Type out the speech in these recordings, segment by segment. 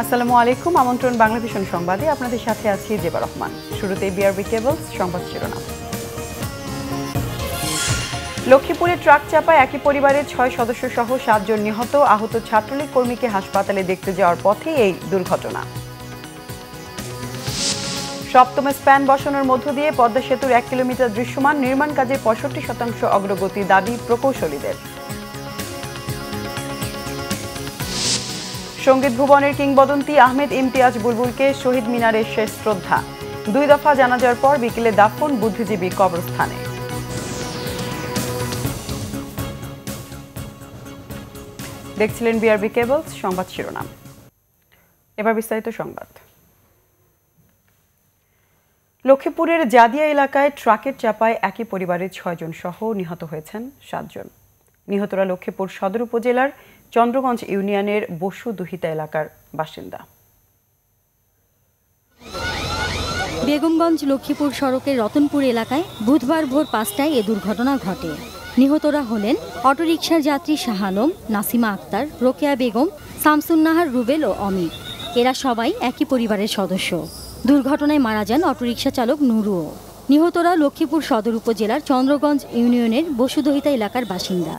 আসসালামু আলাইকুম। আমন্ত্রণ বাংলা ভিশন সংবাদে আপনাদের সাথে আছি জেবা রহমান। শুরুতে বিআরবি কেবলস সংবাদ শিরোনাম। লক্ষ্মীপুরে ট্রাক চাপায় একই পরিবারের 6 সদস্য সহ 7 জন নিহত। আহত ছাত্রলীগ কর্মীকে হাসপাতালে দেখতে যাওয়ার পথে এই দুর্ঘটনা। সপ্তম স্প্যান বসানোর মধ্য দিয়ে পদ্মা সেতুর 1 কিলোমিটার দৃশ্যমান। নির্মাণ কাজে 65% অগ্রগতি দাবি প্রকৌশলীদের। সঙ্গীত ভুবনের কিংবদন্তি আহমেদ ইমতিয়াজ বুলবুলকে শহীদ মিনারে শেষ শ্রদ্ধা। 2 দফা জানাজার পর বিকেলে দাফন বুদ্ধিজীবী কবরস্থানে। দেখছিলেন বিআরবি কেবলস সংবাদ শিরোনাম। এবার বিস্তারিত সংবাদ। লক্ষ্মীপুরের জাদিয়া এলাকায় ট্রাকের চাপায় একই পরিবারের 6 জন সহ নিহত হয়েছেন 7 জন। নিহতরা লক্ষ্মীপুর সদর উপজেলার চন্দ্রগঞ্জ ইউনিয়নের বসুদুহিতা এলাকার বাসিন্দা। বেগমগঞ্জ লক্ষ্মীপুর সড়কের রতনপুর এলাকায় বুধবার ভোর 5টায় এ দুর্ঘটনা ঘটে। নিহতরা হলেন অটোরিকশার যাত্রী শাহ আলম, নাসিমা আক্তার, রোকেয়া বেগম, শামসুন্নাহার, রুবেল ও অমিত। এরা সবাই একই পরিবারের সদস্য। দুর্ঘটনায় মারা যান অটোরিকশা চালক নুরুও। নিহতরা লক্ষ্মীপুর সদর উপজেলার চন্দ্রগঞ্জ ইউনিয়নের বসুদহিতা এলাকার বাসিন্দা।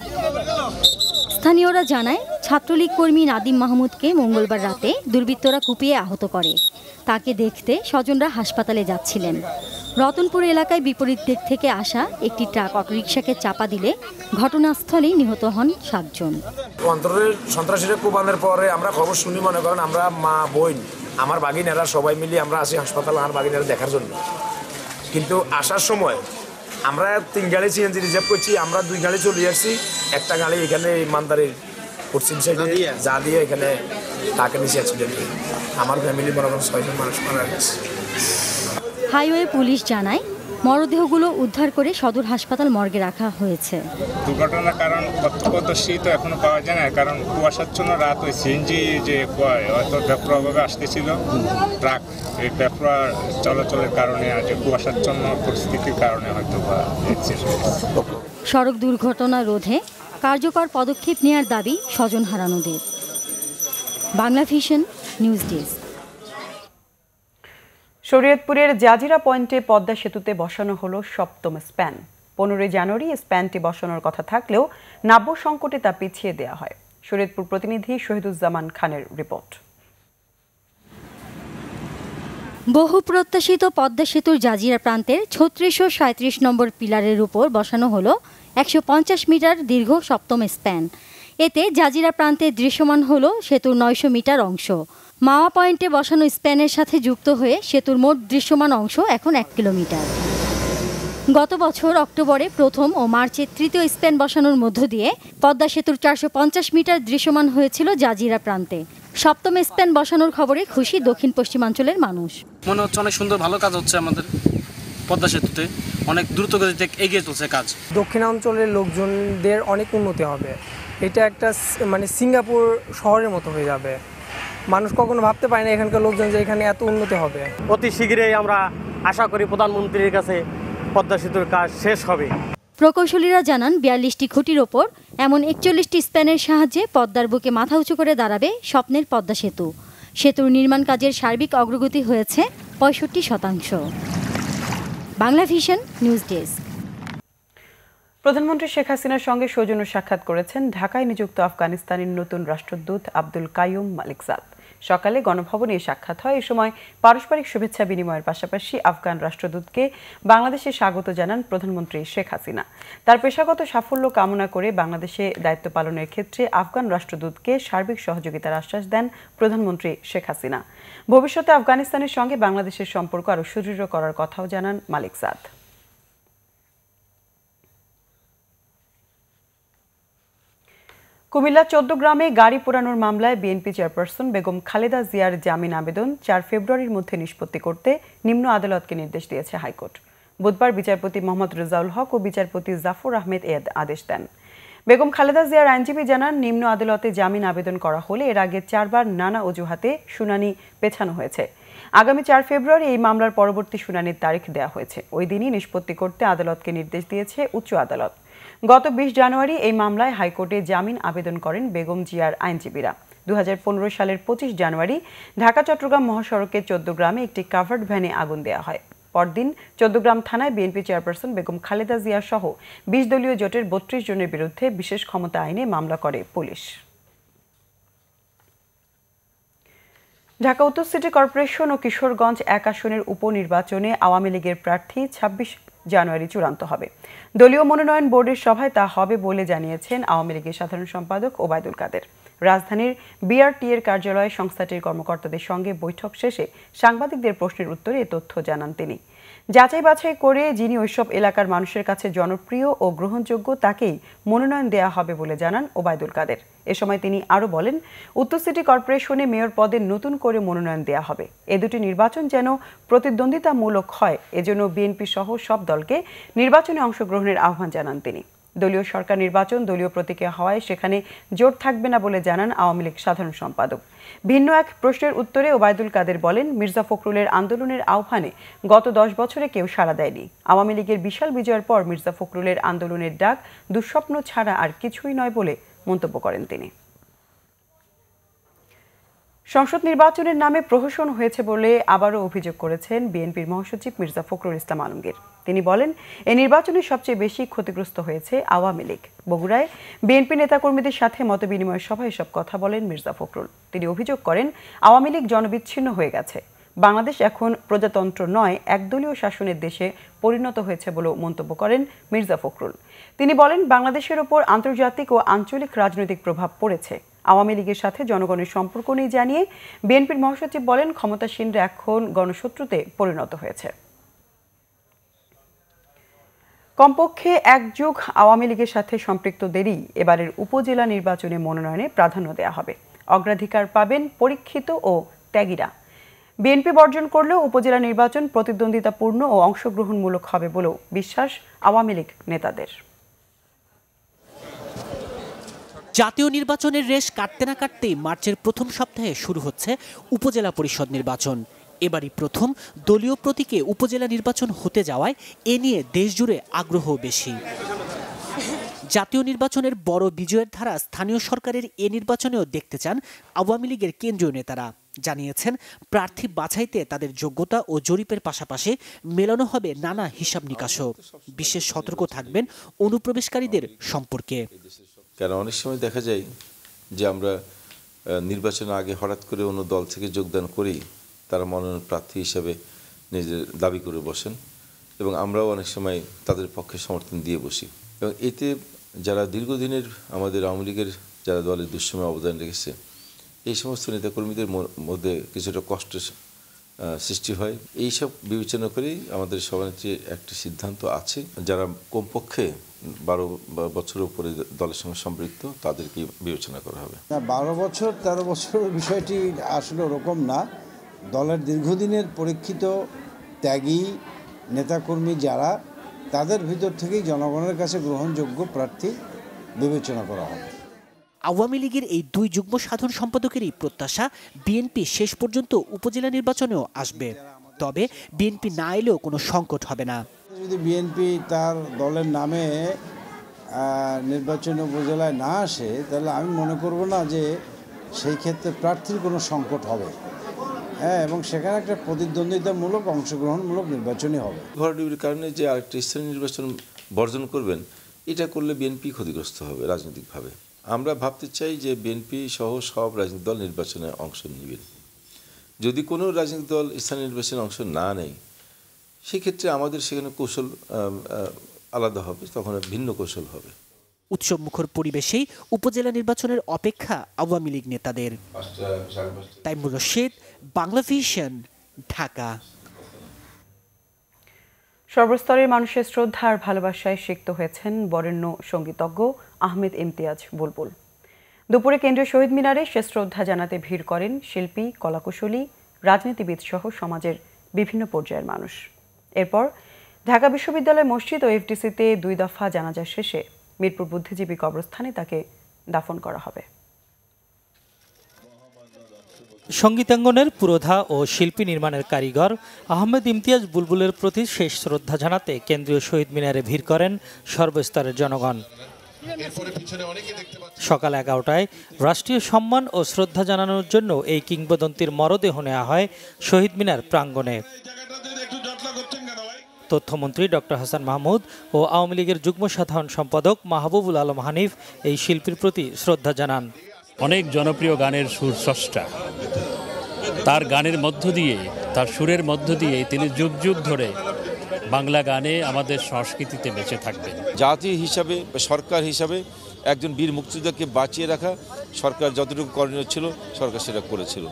স্থানীয়রা জানায়, ছাত্রলীগ কর্মী নাদিম মাহমুদকে মঙ্গলবার রাতে দুর্বৃত্তরা কুপিয়ে আহত করে। তাকে দেখতে স্বজনরা হাসপাতালে যাচ্ছিলেন। রতনপুর এলাকায় বিপরীত দিক থেকে আসা একটি ট্রাক অটোরিকশাকে চাপা দিলে ঘটনাস্থলেই নিহত হন 7 জন। অন্তরের সন্ত্রাসীরা কুপানের পরে আমরা খবর শুনি, মনে করেন আমরা মা বোন আমার বাগিনারা সবাই মিলে আমরা আসি হাসপাতালে আমার বাগিনারা দেখার জন্য। কিন্তু আসার সময় আমরা 3 গাড়ি সিএনজি রিজার্ভ করছি, আমরা 2 গাড়ি চলে আসছি। একটা গাড়ি এখানে ইমানদারির পশ্চিম সাইডে যা দিয়ে এখানে তাকে নিচে অ্যাক্সিডেন্ট। আমার ফ্যামিলি মনে করেন 6 জন মানুষ মারা গেছে। হাইওয়ে পুলিশ জানায়, মরদেহগুলো উদ্ধার করে সদর হাসপাতাল মর্গে রাখা হয়েছে। দুর্ঘটনার কারণ প্রত্যক্ষদর্শী তো এখনো পাওয়া যায় না, কারণ কুয়াশাচ্ছন্ন রাত। ওই সিএনজি যে হয়তো ব্যাপকভাবে আসতেছিল ট্রাক, এই ব্যাপক চলাচলের কারণে যে কুয়াশাচ্ছন্ন পরিস্থিতির কারণে হয়তো সড়ক দুর্ঘটনা রোধে কার্যকর পদক্ষেপ নেওয়ার দাবি স্বজন হারানোদের। Bangla vision news desk. শরীয়তপুরের জাজিরা পয়েন্টে পদ্মা সেতুতে বসানো হলো সপ্তম স্প্যান। 15 জানুয়ারি স্প্যানটি বসানোর কথা থাকলেও নাব্য সংকটে তা পিছিয়ে দেওয়া হয়। শরীয়তপুর প্রতিনিধি শহীদুজ্জামান খানের রিপোর্ট। বহু প্রত্যাশিত পদ্মা সেতুর জাজিরা প্রান্তের 3637 নম্বর পিলারের উপর বসানো হলো 150 মিটার দীর্ঘ সপ্তম স্প্যান। এতে জাজিরা প্রান্তে দৃশ্যমান হলো সেতুর 900 মিটার অংশ। মাওয়া পয়েন্টে বসানো স্প্যানের সাথে যুক্ত হয়ে সেতুর মোট দৃশ্যমান অংশ এখন 1 কিলোমিটার। গত বছর অক্টোবরে প্রথম ও মার্চে তৃতীয় স্প্যান বসানোর মধ্য দিয়ে পদ্মা সেতুর 450 মিটার দৃশ্যমান হয়েছিল জাজিরা প্রান্তে। সপ্তম স্প্যান বসানোর খবরে খুশি দক্ষিণ পশ্চিমাঞ্চলের মানুষ। মনে হচ্ছে অনেক সুন্দর ভালো কাজ হচ্ছে আমাদের পদ্মা সেতুতে, অনেক দ্রুত গতিতে এগিয়ে চলছে কাজ। দক্ষিণাঞ্চলের লোকজনদের অনেক উন্নতি হবে। এটা একটা সিঙ্গাপুর শহরের মতো হয়ে যাবে। মানুষ কখনো ভাবতে পারে না এখানকার লোকজন যে এখানে এত উন্নতি হবে। অতি শীঘ্রই আমরা আশা করি প্রধানমন্ত্রীর কাছে পদ্মা সেতুর কাজ শেষ হবে। প্রকৌশলীরা জানান, 42টি খুঁটির ওপর এমন 41টি স্প্যানের সাহায্যে পদ্মার বুকে মাথা উঁচু করে দাঁড়াবে স্বপ্নের পদ্মা সেতু। সেতুর নির্মাণ কাজের সার্বিক অগ্রগতি হয়েছে 65%। Bangla vision news desk. প্রধানমন্ত্রী শেখ হাসিনার সঙ্গে সৌজন্য সাক্ষাৎ করেছেন ঢাকায় নিযুক্ত আফগানিস্তানের নতুন রাষ্ট্রদূত আব্দুল কাইয়ুম মালিকজাদ। সকালে গণভবনে সাক্ষাৎ হয়। এ সময় পারস্পরিক শুভেচ্ছা বিনিময়ের পাশাপাশি আফগান রাষ্ট্রদূতকে বাংলাদেশে স্বাগত জানান প্রধানমন্ত্রী শেখ হাসিনা। তার পেশাগত সাফল্য কামনা করে বাংলাদেশে দায়িত্ব পালনের ক্ষেত্রে আফগান রাষ্ট্রদূতকে সার্বিক সহযোগিতার আশ্বাস দেন প্রধানমন্ত্রী শেখ হাসিনা। ভবিষ্যতে আফগানিস্তানের সঙ্গে বাংলাদেশের সম্পর্ক আরও সুদৃঢ় করার কথাও জানান মালিকজাদ। কুমিল্লা 14 গ্রামে গাড়ি পোড়ানোর মামলায় বিএনপি চেয়ারপারসন বেগম খালেদা জিয়ার জামিন আবেদন 4 ফেব্রুয়ারির মধ্যে নিষ্পত্তি করতে নিম্ন আদালতকে নির্দেশ দিয়েছে হাইকোর্ট। বুধবার বিচারপতি মোহাম্মদ রেজাউল হক ও বিচারপতি জাফর আহমেদ এ আদেশ দেন। বেগম খালেদা জিয়ার আইনজীবী জানান, নিম্ন আদালতে জামিন আবেদন করা হলে এর আগে 4 বার নানা অজুহাতে শুনানি পেছানো হয়েছে। আগামী 4 ফেব্রুয়ারি এই মামলার পরবর্তী শুনানির তারিখ দেওয়া হয়েছে। ওই দিনই নিষ্পত্তি করতে আদালতকে নির্দেশ দিয়েছে উচ্চ আদালত। গত 20 জানুয়ারি এই মামলায় হাইকোর্টে জামিন আবেদন করেন বেগম জিয়ার আইনজীবীরা। 2015 সালের 25 জানুয়ারি ঢাকা চট্টগ্রাম মহাসড়কে 14 গ্রামে একটি কাভার্ড ভ্যানে আগুন দেওয়া হয়। পরদিন 14 গ্রাম থানায় বিএনপি চেয়ারপারসন বেগম খালেদা জিয়া সহ 20 দলীয় জোটের 32 জনের বিরুদ্ধে বিশেষ ক্ষমতা আইনে মামলা করে পুলিশ। ঢাকা উত্তর সিটি কর্পোরেশন ও কিশোরগঞ্জ 1 আসনের উপনির্বাচনে আওয়ামী লীগের প্রার্থী 26 জানুয়ারি চূড়ান্ত হবে। দলীয় মনোনয়ন বোর্ডের সভায় তা হবে বলে জানিয়েছেন আওয়ামী লীগের সাধারণ সম্পাদক ওবায়দুল কাদের। রাজধানীর বিআরটিএর কার্যালয়ে সংস্থাটির কর্মকর্তাদের সঙ্গে বৈঠক শেষে সাংবাদিকদের প্রশ্নের উত্তরে এ তথ্য জানান তিনি। যাচাই বাছাই করে যিনি ওইসব এলাকার মানুষের কাছে জনপ্রিয় ও গ্রহণযোগ্য তাকেই মনোনয়ন দেওয়া হবে বলে জানান ওবায়দুল কাদের। এ সময় তিনি আরও বলেন, উত্তর সিটি কর্পোরেশনে মেয়র পদে নতুন করে মনোনয়ন দেওয়া হবে। এ দুটি নির্বাচন যেন প্রতিদ্বন্দ্বিতামূলক হয়, এজন্য বিএনপি সহ সব দলকে নির্বাচনে অংশগ্রহণের আহ্বান জানান তিনি। দলীয় সরকার নির্বাচন দলীয় প্রতীকে হওয়ায় সেখানে জোট থাকবে না বলে জানান আওয়ামী লীগ সাধারণ সম্পাদক। ভিন্ন এক প্রশ্নের উত্তরে ওবায়দুল কাদের বলেন, মির্জা ফখরুলের আন্দোলনের আহ্বানে গত 10 বছরে কেউ সাড়া দেয়নি। আওয়ামী লীগের বিশাল বিজয়ের পর মির্জা ফখরুলের আন্দোলনের ডাক দুঃস্বপ্ন ছাড়া আর কিছুই নয় বলে মন্তব্য করেন তিনি। সংসদ নির্বাচনের নামে প্রহসন হয়েছে বলে আবারও অভিযোগ করেছেন বিএনপির মহাসচিব মির্জা ফখরুল ইসলাম আলমগীর। তিনি বলেন, এই নির্বাচনে সবচেয়ে বেশি ক্ষতিগ্রস্ত হয়েছে আওয়ামী লীগ। বগুড়ায় বিএনপি নেতাকর্মীদের সাথে মতবিনিময় সভায় এসব কথা বলেন মির্জা ফখরুল। তিনি অভিযোগ করেন, আওয়ামী লীগ জনবিচ্ছিন্ন হয়ে গেছে। বাংলাদেশ এখন প্রজাতন্ত্র নয়, একদলীয় শাসনের দেশে পরিণত হয়েছে বলেও মন্তব্য করেন মির্জা ফখরুল। তিনি বলেন, বাংলাদেশের ওপর আন্তর্জাতিক ও আঞ্চলিক রাজনৈতিক প্রভাব পড়েছে। আওয়ামী লীগের সাথে জনগণের সম্পর্ক নেই জানিয়ে বিএনপির মহাসচিব বলেন, ক্ষমতাসীনরা এখন গণশত্রুতে পরিণত হয়েছে। কমপক্ষে 1 যুগ আওয়ামী লীগের সাথে সম্পৃক্তদেরই এবারের উপজেলা নির্বাচনে মনোনয়নে প্রাধান্য দেওয়া হবে। অগ্রাধিকার পাবেন পরীক্ষিত ও ত্যাগীরা। বিএনপি বর্জন করলেও উপজেলা নির্বাচন প্রতিদ্বন্দ্বিতাপূর্ণ ও অংশগ্রহণমূলক হবে বলেও বিশ্বাস আওয়ামী লীগ নেতাদের। জাতীয় নির্বাচনের রেশ কাটতে না কাটতেই মার্চের প্রথম সপ্তাহে শুরু হচ্ছে উপজেলা পরিষদ নির্বাচন। এবারই প্রথম দলীয় প্রতীকে উপজেলা নির্বাচন হতে যাওয়ায় এ নিয়ে দেশজুড়ে আগ্রহ বেশি। জাতীয় নির্বাচনের বড় বিজয়ের ধারা স্থানীয় সরকারের এ নির্বাচনেও দেখতে চান আওয়ামী লীগের কেন্দ্রীয় নেতারা। জানিয়েছেন, প্রার্থী বাছাইতে তাদের যোগ্যতা ও জরিপের পাশাপাশি মেলানো হবে নানা হিসাব নিকাশও। বিশেষ সতর্ক থাকবেন অনুপ্রবেশকারীদের সম্পর্কে। কারণ অনেক সময় দেখা যায় যে আমরা নির্বাচনের আগে হঠাৎ করে অন্য দল থেকে যোগদান করেই তারা মনোনয়ন প্রার্থী হিসেবে নিজের দাবি করে বসেন এবং আমরাও অনেক সময় তাদের পক্ষে সমর্থন দিয়ে বসি। এবং এতে যারা দীর্ঘদিনের আমাদের আওয়ামী লীগের যারা দলের দুঃসময় অবদান রেখেছে এই সমস্ত নেতাকর্মীদের মধ্যে কিছুটা কষ্টের সৃষ্টি হয়। এইসব বিবেচনা করেই আমাদের সভানেত্রীর একটি সিদ্ধান্ত আছে, যারা কমপক্ষে 12 বছরের উপরে দলের সঙ্গে সম্পৃক্ত তাদেরকে বিবেচনা করা হবে। 12 বছর 13 বছরের বিষয়টি আসলে ওরকম না। দলের দীর্ঘদিনের পরীক্ষিত ত্যাগী নেতাকর্মী যারা, তাদের ভিতর থেকেই জনগণের কাছে গ্রহণযোগ্য প্রার্থী বিবেচনা করা হবে। আওয়ামী লীগের এই 2 যুগ্ম সাধারণ সম্পাদকেরই প্রত্যাশা বিএনপি শেষ পর্যন্ত উপজেলা নির্বাচনেও আসবে। তবে বিএনপি না এলেও কোনো সংকট হবে না। যদি বিএনপি তার দলের নামে নির্বাচনী উপজেলায় না আসে, তাহলে আমি মনে করব না যে সেই ক্ষেত্রে প্রার্থীর কোনো সংকট হবে। হ্যাঁ, এবং সেখানে একটা প্রতিদ্বন্দ্বিতামূলক অংশগ্রহণমূলক নির্বাচনই হবে। ভরাডুবির কারণে যে আরেকটা স্থানীয় নির্বাচন বর্জন করবেন, এটা করলে বিএনপি ক্ষতিগ্রস্ত হবে রাজনৈতিকভাবে। আমরা ভাবতে চাই যে বিএনপি সহ সব রাজনৈতিক দল নির্বাচনে অংশ নেবেন। যদি কোনো রাজনৈতিক দল স্থানীয় নির্বাচনে অংশ না নেয়, সেক্ষেত্রে আমাদের সেখানে কৌশল আলাদা হবে, তখন ভিন্ন কৌশল হবে। উৎসবমুখর পরিবেশেই উপজেলা নির্বাচনের অপেক্ষা আওয়ামী লীগ নেতাদের। তাইমুর রশিদ, বাংলা ভিশন, ঢাকা। সর্বস্তরের মানুষের শ্রদ্ধা আর ভালোবাসায় সিক্ত হয়েছেন বরেণ্য সঙ্গীতজ্ঞ আহমেদ ইমতিয়াজ বুলবুল। দুপুরে কেন্দ্রীয় শহীদ মিনারে শেষ শ্রদ্ধা জানাতে ভিড় করেন শিল্পী, কলাকুশলী, রাজনীতিবিদ সহ সমাজের বিভিন্ন পর্যায়ের মানুষ। এরপর ঢাকা বিশ্ববিদ্যালয় মসজিদ ও এফডিসিতে 2 দফা জানাজা শেষে মিরপুর বুদ্ধিজীবী কবরস্থানে তাকে দাফন করা হবে। সঙ্গীতাঙ্গনের পুরোধা ও শিল্পী নির্মাণের কারিগর আহমেদ ইমতিয়াজ বুলবুলের প্রতি শেষ শ্রদ্ধা জানাতে কেন্দ্রীয় শহীদ মিনারে ভিড় করেন সর্বস্তরের জনগণ। সকাল 11টায় রাষ্ট্রীয় সম্মান ও শ্রদ্ধা জানানোর জন্য এই কিংবদন্তির মরদেহ নেওয়া হয় শহীদ মিনার প্রাঙ্গণে। তথ্যমন্ত্রী ডক্টর হাসান মাহমুদ ও আওয়ামী লীগের যুগ্ম সাধারণ সম্পাদক মাহবুবুল আলম হানিফ এই শিল্পীর প্রতি শ্রদ্ধা জানান। অনেক জনপ্রিয় গানের সুরস্রষ্টা, তার গানের মধ্য দিয়ে, তার সুরের মধ্য দিয়ে তিনি যুগ যুগ ধরে বাংলা গানে আমাদের সংস্কৃতিতে বেঁচে থাকবেন। জাতি হিসাবে, সরকার হিসাবে একজন বীর মুক্তিযোদ্ধাকে বাঁচিয়ে রাখা সরকার যতটুকু করণীয় ছিল সরকার সেটা করেছিল।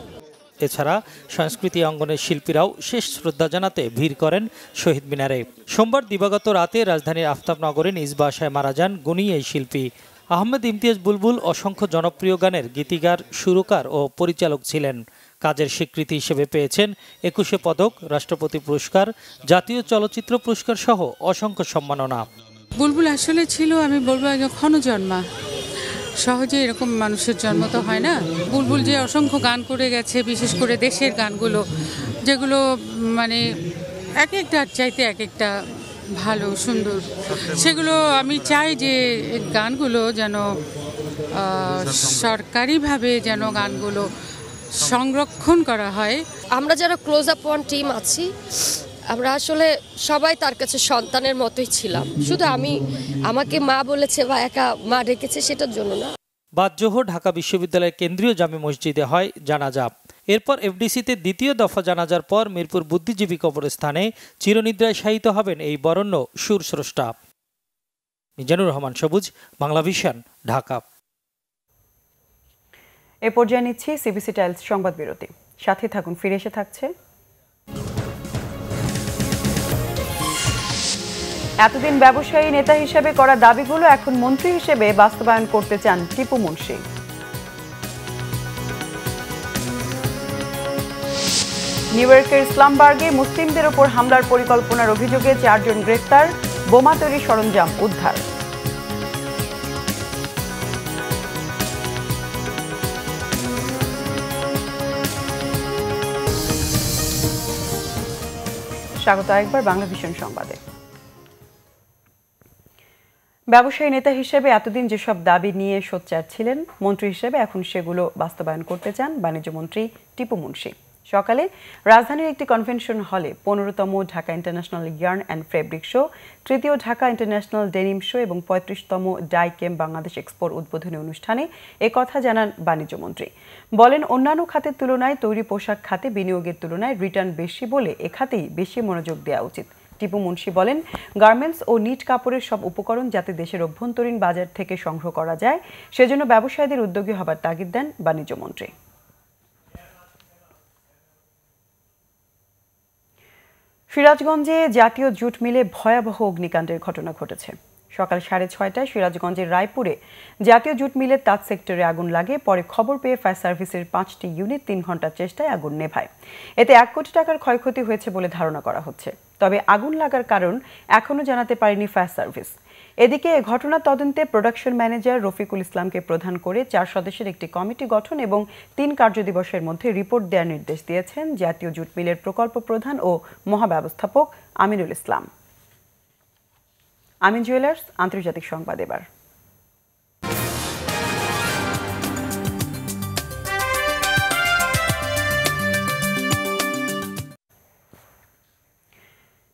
এছাড়া সংস্কৃতি অঙ্গনের শিল্পীরাও শেষ শ্রদ্ধা জানাতে ভিড় করেন শহীদ মিনারে। সোমবার দিবাগত রাতে রাজধানীর আফতাবনগরে নিজ বাসায় মারা যান গুণী এই শিল্পী। আহমেদ ইমতিয়াজ বুলবুল অসংখ্য জনপ্রিয় গানের গীতিকার, সুরকার ও পরিচালক ছিলেন। কাজের স্বীকৃতি হিসেবে পেয়েছেন 21শে পদক, রাষ্ট্রপতি পুরস্কার, জাতীয় চলচ্চিত্র পুরস্কার সহ অসংখ্য সম্মাননা। বুলবুল আসলে ছিল, আমি বলবো, একজন ক্ষণজন্মা। সহজে এরকম মানুষের জন্ম তো হয় না। বুলবুল যে অসংখ্য গান করে গেছে, বিশেষ করে দেশের গানগুলো, যেগুলো মানে এক একটার চাইতে এক একটা ভালো, সুন্দর, সেগুলো আমি চাই যে গানগুলো যেন সরকারিভাবে যেন গানগুলো সংরক্ষণ করা হয়। আমরা যারা ক্লোজ আপ ওয়ান টিম আছি, আমরা আসলে সবাই তার কাছে সন্তানের মতোই ছিলাম। শুধু আমাকে মা বলেছে বা একা মা ডেকেছে সেটার জন্য না। বাদ জোহর ঢাকা বিশ্ববিদ্যালয়ের কেন্দ্রীয় জামে মসজিদে হয় জানাজা। এরপর এফডিসিতে দ্বিতীয় দফা জানাজার পর মিরপুর বুদ্ধিজীবী কবরস্থানে চিরনিদ্রায় শায়িত হবেন এই বরেণ্য সুরস্রষ্টা। মিজানুর রহমান সবুজ, বাংলা ভিশন, ঢাকা। এ পর্যায়ে নিচ্ছি সিবিসি টাইলস সংবাদ বিরতি। সাথে থাকুন, ফিরে এসে থাকছে। এতদিন ব্যবসায়ী নেতা হিসেবে করা দাবিগুলো এখন মন্ত্রী হিসেবে বাস্তবায়ন করতে চান টিপু মুন্সি। নিউ ইয়র্কের ইসলামবার্গে মুসলিমদের ওপর হামলার পরিকল্পনার অভিযোগে 4 জন গ্রেফতার, বোমা তৈরি সরঞ্জাম উদ্ধার। স্বাগত একবার বাংলা ভিশন সংবাদে। ব্যবসায়ী নেতা হিসেবে এতদিন যেসব দাবি নিয়ে সোচ্চার ছিলেন, মন্ত্রী হিসেবে এখন সেগুলো বাস্তবায়ন করতে চান বাণিজ্য মন্ত্রী টিপু মুন্সি। সকালে রাজধানীর একটি কনভেনশন হলে 15তম Dhaka international yarn and fabric show, তৃতীয় ঢাকা ইন্টারন্যাশনাল ডেনিম শো এবং 35তম ডাইকেম বাংলাদেশ এক্সপোর উদ্বোধনী অনুষ্ঠানে একথা জানান বাণিজ্য মন্ত্রী। বলেন, অন্যান্য খাতের তুলনায় তৈরি পোশাক খাতে বিনিয়োগের তুলনায় রিটার্ন বেশি বলে এ খাতেই বেশি মনোযোগ দেওয়া উচিত। টিপু মুন্সি বলেন, গার্মেন্টস ও নিট কাপড়ের সব উপকরণ যাতে দেশের অভ্যন্তরীণ বাজার থেকে সংগ্রহ করা যায়, সেজন্য ব্যবসায়ীদের উদ্যোগী হবার তাগিদ দেন বাণিজ্য মন্ত্রী। সিরাজগঞ্জে জাতীয় জুট মিলে ভয়াবহ অগ্নিকাণ্ডের ঘটনা ঘটেছে। সকাল 6:30টায় সিরাজগঞ্জের রায়পুরে জাতীয় জুট মিলের তাঁত সেক্টরে আগুন লাগে। পরে খবর পেয়ে ফায়ার সার্ভিসের 5টি ইউনিট 3 ঘন্টার চেষ্টায় আগুন নেভায়। এতে 1 কোটি টাকার ক্ষয়ক্ষতি হয়েছে বলে ধারণা করা হচ্ছে। তবে আগুন লাগার কারণ এখনও জানাতে পারেনি ফায়ার সার্ভিস। এদিকে ঘটনার তদন্তে প্রোডাকশন ম্যানেজার রফিকুল ইসলামকে প্রধান করে 4 সদস্যের একটি কমিটি গঠন এবং 3 কার্যদিবসের মধ্যে রিপোর্ট দেওয়ার নির্দেশ দিয়েছেন জাতীয় জুট মিলের প্রকল্প প্রধান ও মহাব্যবস্থাপক আমিনুল ইসলাম। আমিন জুয়েলার্স আন্তর্জাতিক সংবাদ এবার।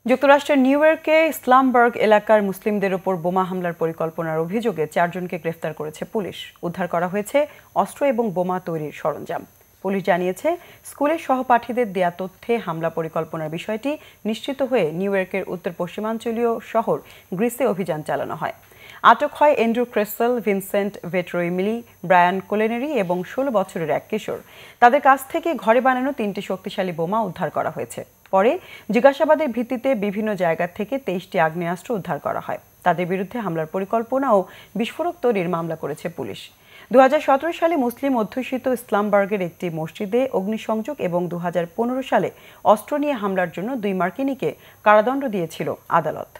যুক্তরাষ্ট্রের নিউ ইয়র্কে ইসলামবার্গ এলাকার মুসলিমদের ওপর বোমা হামলার পরিকল্পনার অভিযোগে 4 জনকে গ্রেফতার করেছে পুলিশ। উদ্ধার করা হয়েছে অস্ত্র এবং বোমা তৈরির সরঞ্জাম। পুলিশ জানিয়েছে, স্কুলের সহপাঠীদের দেয়া তথ্যে হামলা পরিকল্পনার বিষয়টি নিশ্চিত হয়ে নিউ ইয়র্কের উত্তর পশ্চিমাঞ্চলীয় শহর গ্রিসে অভিযান চালানো হয়। আটক হয় অ্যান্ড্রু ক্রেসেল, ভিনসেন্ট ভেট্রোইমিলি, ব্রায়ান কোলেনেরি এবং 16 বছরের এক কিশোর। তাদের কাছ থেকে ঘরে বানানো 3টি শক্তিশালী বোমা উদ্ধার করা হয়েছে। পরে জিজ্ঞাসাবাদের ভিত্তিতে বিভিন্ন জায়গা থেকে 23টি আগ্নেয়াস্ত্র উদ্ধার করা হয়। তাদের বিরুদ্ধে হামলার পরিকল্পনা ও বিস্ফোরক তৈরির মামলা করেছে পুলিশ। 2017 সালে মুসলিম অধ্যুষিত ইসলামবার্গের একটি মসজিদে অগ্নিসংযোগ এবং 2015 সালে অস্ত্র নিয়ে হামলার জন্য 2 মার্কিনীকে কারাদণ্ড দিয়েছিল আদালত।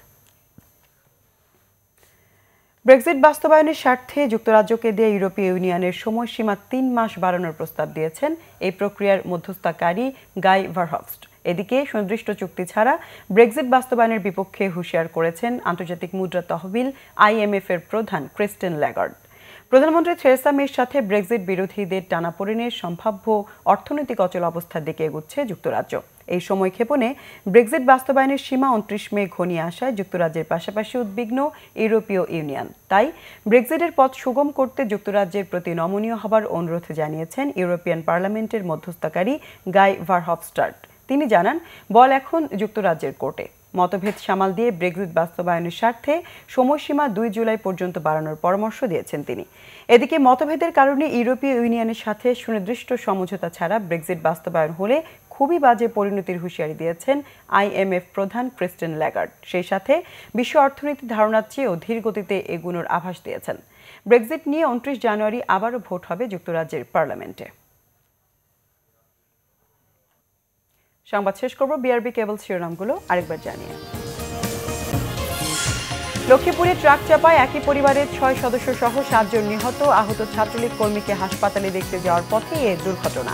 ব্রেক্সিট বাস্তবায়নের স্বার্থে যুক্তরাজ্যকে দিয়ে ইউরোপীয় ইউনিয়নের সময়সীমা 3 মাস বাড়ানোর প্রস্তাব দিয়েছেন এই প্রক্রিয়ার মধ্যস্থতাকারী গাই ভারহফস্ট। এদিকে সুনির্দিষ্ট চুক্তি ছাড়া ব্রেক্সিট বাস্তবায়নের বিপক্ষে হুঁশিয়ার করেছেন আন্তর্জাতিক মুদ্রা তহবিল IMF এর প্রধান ক্রিস্টিন ল্যাগার্ড। প্রধানমন্ত্রী থেরেসা মের সাথে ব্রেক্সিট বিরোধীদের টানাপোড়েনের সম্ভাব্য অর্থনৈতিক অচল অবস্থার দিকে এগুচ্ছে যুক্তরাজ্য। এই সময়ক্ষেপণে ব্রেক্সিট বাস্তবায়নের সীমা 29 মে ঘনিয়ে আসায় যুক্তরাজ্যের পাশাপাশি উদ্বিগ্ন ইউরোপীয় ইউনিয়ন। তাই ব্রেক্সিটের পথ সুগম করতে যুক্তরাজ্যের প্রতি নমনীয় হবার অনুরোধ জানিয়েছেন ইউরোপিয়ান পার্লামেন্টের মধ্যস্থতাকারী গাই ভারহফস্টাড। তিনি জানান, বল এখন যুক্তরাজ্যের কোর্টে। মতভেদ সামাল দিয়ে ব্রেক্সিট বাস্তবায়নের স্বার্থে সময়সীমা 2 জুলাই পর্যন্ত বাড়ানোর পরামর্শ দিয়েছেন তিনি। এদিকে মতভেদের কারণে ইউরোপীয় ইউনিয়নের সাথে সুনির্দিষ্ট সমঝোতা ছাড়া ব্রেক্সিট বাস্তবায়ন হলে খুবই বাজে পরিণতির হুঁশিয়ারি দিয়েছেন IMF প্রধান ক্রিস্টিন ল্যাগার্ড। সেই সাথে বিশ্ব অর্থনীতির ধারণার চেয়েও ধীর গতিতে এগুনোর আভাস দিয়েছেন। ব্রেক্সিট নিয়ে 29 জানুয়ারি আবারও ভোট হবে যুক্তরাজ্যের পার্লামেন্টে। সংবাদ শেষ করব BRB কেবল শিরোনামগুলো আরেকবার জানিয়ে। লক্ষ্মীপুরে ট্রাক চাপায় একই পরিবারের 6 সদস্য সহ 7 জন নিহত। আহত ছাত্রলীগ কর্মীকে হাসপাতালে দেখতে যাওয়ার পথে এ দুর্ঘটনা।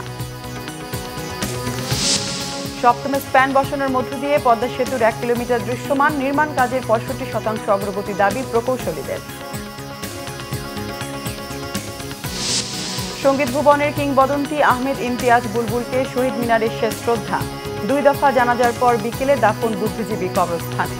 সপ্তম স্প্যান বসানোর মধ্য দিয়ে পদ্মা সেতুর 1 কিলোমিটার দৃশ্যমান। নির্মাণ কাজের 65% অগ্রগতি দাবি প্রকৌশলীদের। সঙ্গীত ভুবনের কিংবদন্তি আহমেদ ইমতিয়াজ বুলবুলকে শহীদ মিনারে শেষ শ্রদ্ধা। 2 দফা জানাজার পর বিকেলে দাফন বুদ্ধিজীবী কবরস্থানে।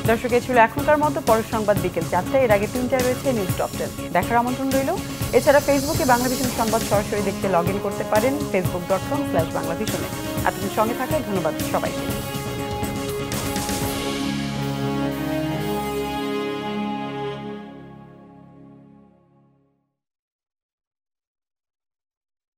দর্শক, এ ছিল এখনকার মতো। পরের সংবাদ বিকেল 4টায়। এর আগে 3টায় রয়েছে নিউজ টপ 10। দেখার আমন্ত্রণ রইল। এছাড়া ফেসবুকে বাংলাভিশন সংবাদ সরাসরি দেখতে লগ ইন করতে পারেন facebook.com/বাংলাভিশনে। এতদিন সঙ্গে থাকায় ধন্যবাদ সবাইকে।